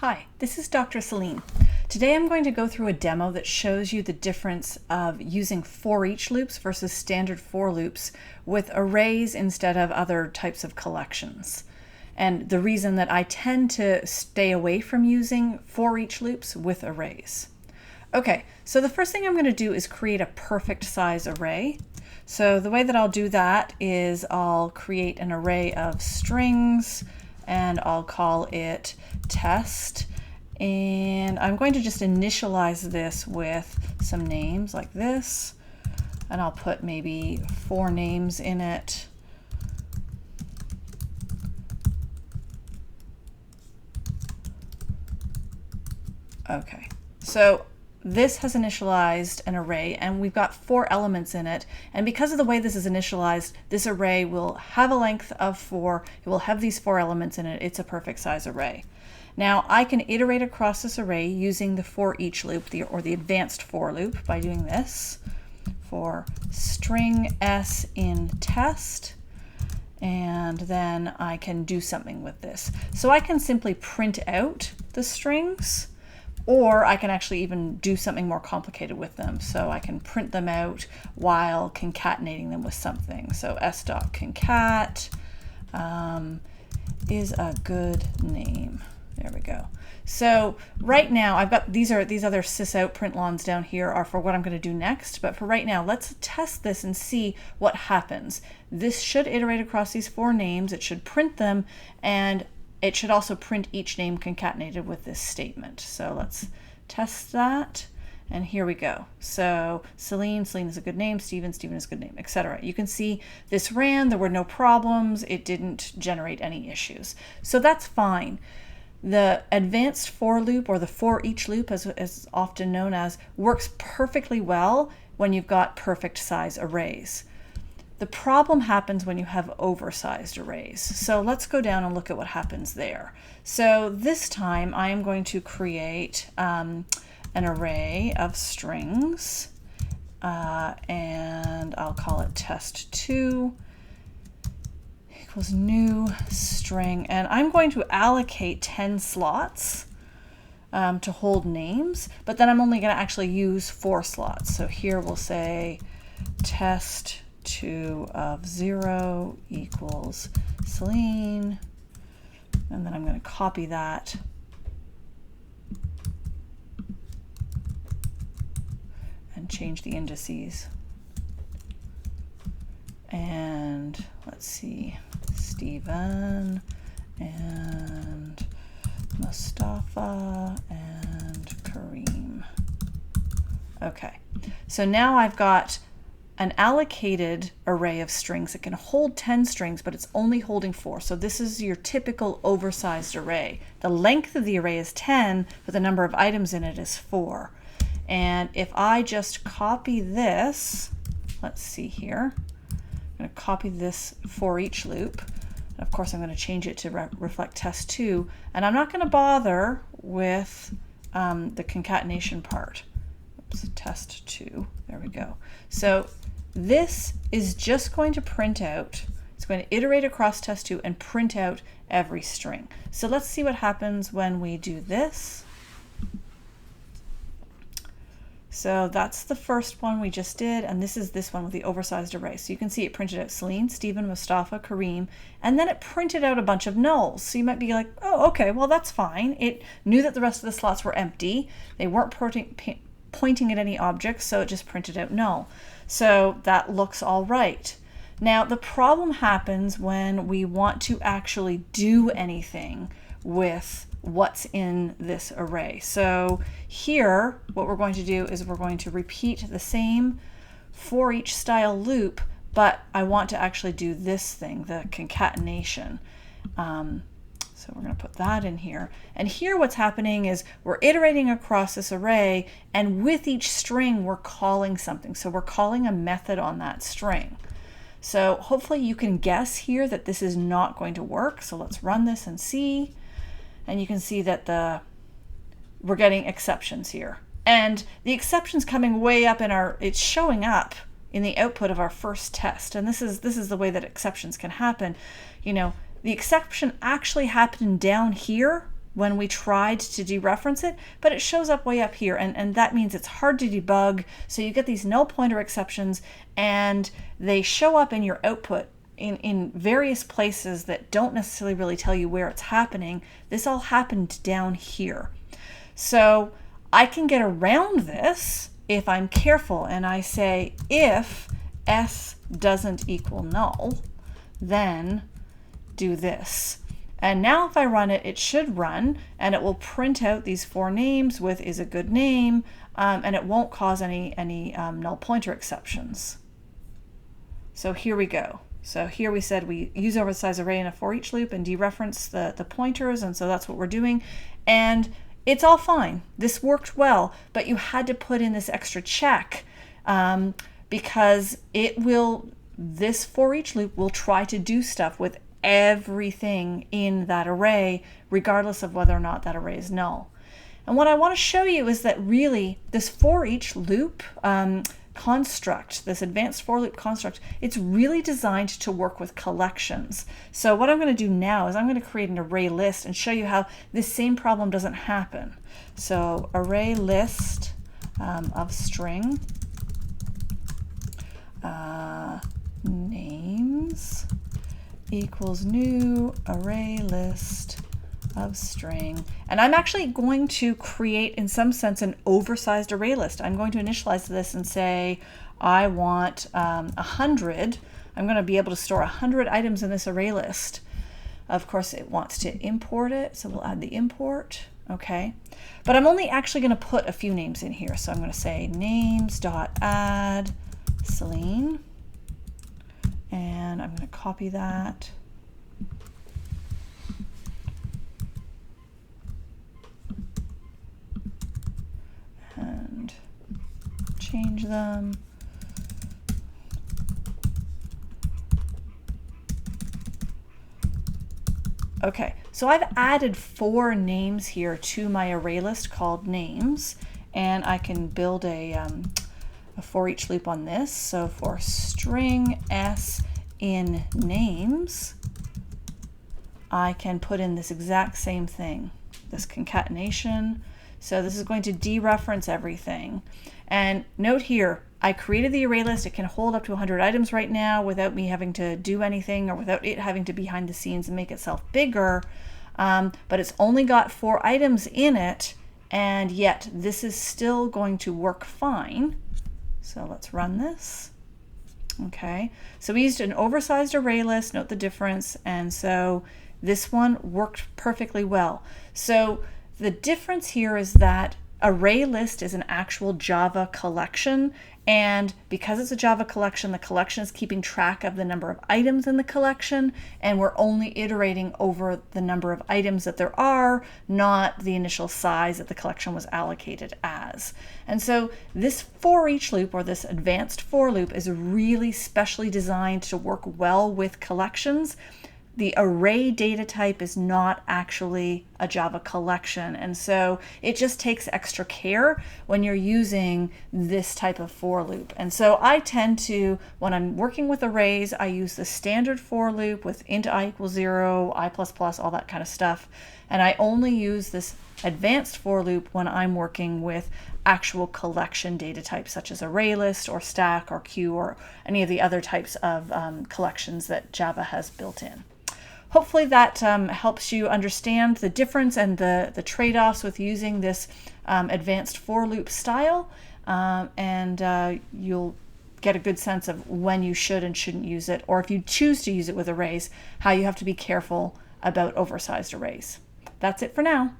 Hi, this is Dr. Celine. Today I'm going to go through a demo that shows you the difference of using for each loops versus standard for loops with arrays instead of other types of collections. And the reason that I tend to stay away from using for each loops with arrays. Okay, so the first thing I'm going to do is create a perfect size array. So the way that I'll do that is I'll create an array of strings and I'll call it test. And I'm going to just initialize this with some names like this. And I'll put maybe 4 names in it. Okay, so this has initialized an array and we've got 4 elements in it, and because of the way this is initialized, this array will have a length of 4, it will have these 4 elements in it. It's a perfect size array. Now I can iterate across this array using the for each loop, or the advanced for loop, by doing this. For string s in test, and then I can do something with this. So I can simply print out the strings, or I can actually even do something more complicated with them. So I can print them out while concatenating them with something. So s.concat is a good name. There we go. So right now I've got these other sysout printlns down here are for what I'm going to do next. But for right now, let's test this and see what happens. This should iterate across these 4 names. It should print them, and it should also print each name concatenated with this statement. So let's test that. And here we go. So Celine is a good name, Stephen is a good name, etc. You can see this ran, there were no problems, it didn't generate any issues. So that's fine. The advanced for loop, or the for each loop as often known as, works perfectly well when you've got perfect size arrays. The problem happens when you have oversized arrays. So let's go down and look at what happens there. So this time I am going to create an array of strings, and I'll call it test2 equals new string, and I'm going to allocate 10 slots to hold names, but then I'm only going to actually use 4 slots. So here we'll say test2 of 0 equals Celine, and then I'm going to copy that and change the indices. And let's see, Stephen and Mustafa and Kareem. Okay, so now I've got an allocated array of strings. It can hold 10 strings, but it's only holding 4. So this is your typical oversized array. The length of the array is 10, but the number of items in it is 4. And if I just copy this, let's see here, I'm going to copy this for each loop. And of course, I'm going to change it to reflect test2, and I'm not going to bother with the concatenation part. Oops, test2, there we go. So this is just going to print out, it's going to iterate across test2 and print out every string. So let's see what happens when we do this. So that's the first one we just did, and this is this one with the oversized array. So you can see it printed out Celine, Stephen, Mustafa, Kareem, and then it printed out a bunch of nulls. So you might be like, oh, okay, well that's fine. It knew that the rest of the slots were empty. They weren't pointing at any objects, so it just printed out null. So that looks all right. Now the problem happens when we want to actually do anything with what's in this array. So here what we're going to do is we're going to repeat the same for each style loop, but I want to actually do this thing, the concatenation. So we're going to put that in here. And here what's happening is we're iterating across this array, and with each string we're calling something. So we're calling a method on that string. So hopefully you can guess here that this is not going to work. So let's run this and see. And you can see that we're getting exceptions here. And the exceptions coming way up in it's showing up in the output of our first test. And this is the way that exceptions can happen. You know, the exception actually happened down here when we tried to dereference it, but it shows up way up here, and that means it's hard to debug. So you get these null pointer exceptions, and they show up in your output in various places that don't necessarily really tell you where it's happening. This all happened down here. So I can get around this if I'm careful, and I say if s doesn't equal null, then do this. And now if I run it, it should run, and it will print out these 4 names with is a good name, and it won't cause any null pointer exceptions. So here we go. So here we said we use oversized array in a for each loop and dereference the pointers, and so that's what we're doing. And it's all fine. This worked well, but you had to put in this extra check because this for each loop will try to do stuff with everything in that array, regardless of whether or not that array is null. And what I want to show you is that really this for each loop construct, this advanced for loop construct, it's really designed to work with collections. So what I'm going to do now is I'm going to create an array list and show you how this same problem doesn't happen. So array list of string names equals new array list of string. And I'm actually going to create, in some sense, an oversized array list. I'm going to initialize this and say I want 100. I'm going to be able to store 100 items in this array list. Of course, it wants to import it, so we'll add the import. Okay, but I'm only actually going to put a few names in here. So I'm going to say names.add Celine, and I'm going to copy that. And change them. Okay, so I've added 4 names here to my array list called names, and I can build a for each loop on this. So for string s in names, I can put in this exact same thing, this concatenation. So this is going to dereference everything. And note here, I created the array list. It can hold up to 100 items right now without me having to do anything or without it having to behind the scenes and make itself bigger. But it's only got 4 items in it, and yet this is still going to work fine. So let's run this. Okay, so we used an oversized array list, note the difference, and so this one worked perfectly well. So the difference here is that array list is an actual Java collection, and because it's a Java collection, the collection is keeping track of the number of items in the collection, and we're only iterating over the number of items that there are, not the initial size that the collection was allocated as. And so this for each loop, or this advanced for loop, is really specially designed to work well with collections. The array data type is not actually a Java collection, and so it just takes extra care when you're using this type of for loop. And so I tend to, when I'm working with arrays, I use the standard for loop with int I equals 0, I++, all that kind of stuff, and I only use this advanced for loop when I'm working with actual collection data types such as array list or stack or queue or any of the other types of collections that Java has built in. Hopefully that helps you understand the difference and the trade-offs with using this advanced for loop style, and you'll get a good sense of when you should and shouldn't use it, or if you choose to use it with arrays, how you have to be careful about oversized arrays. That's it for now.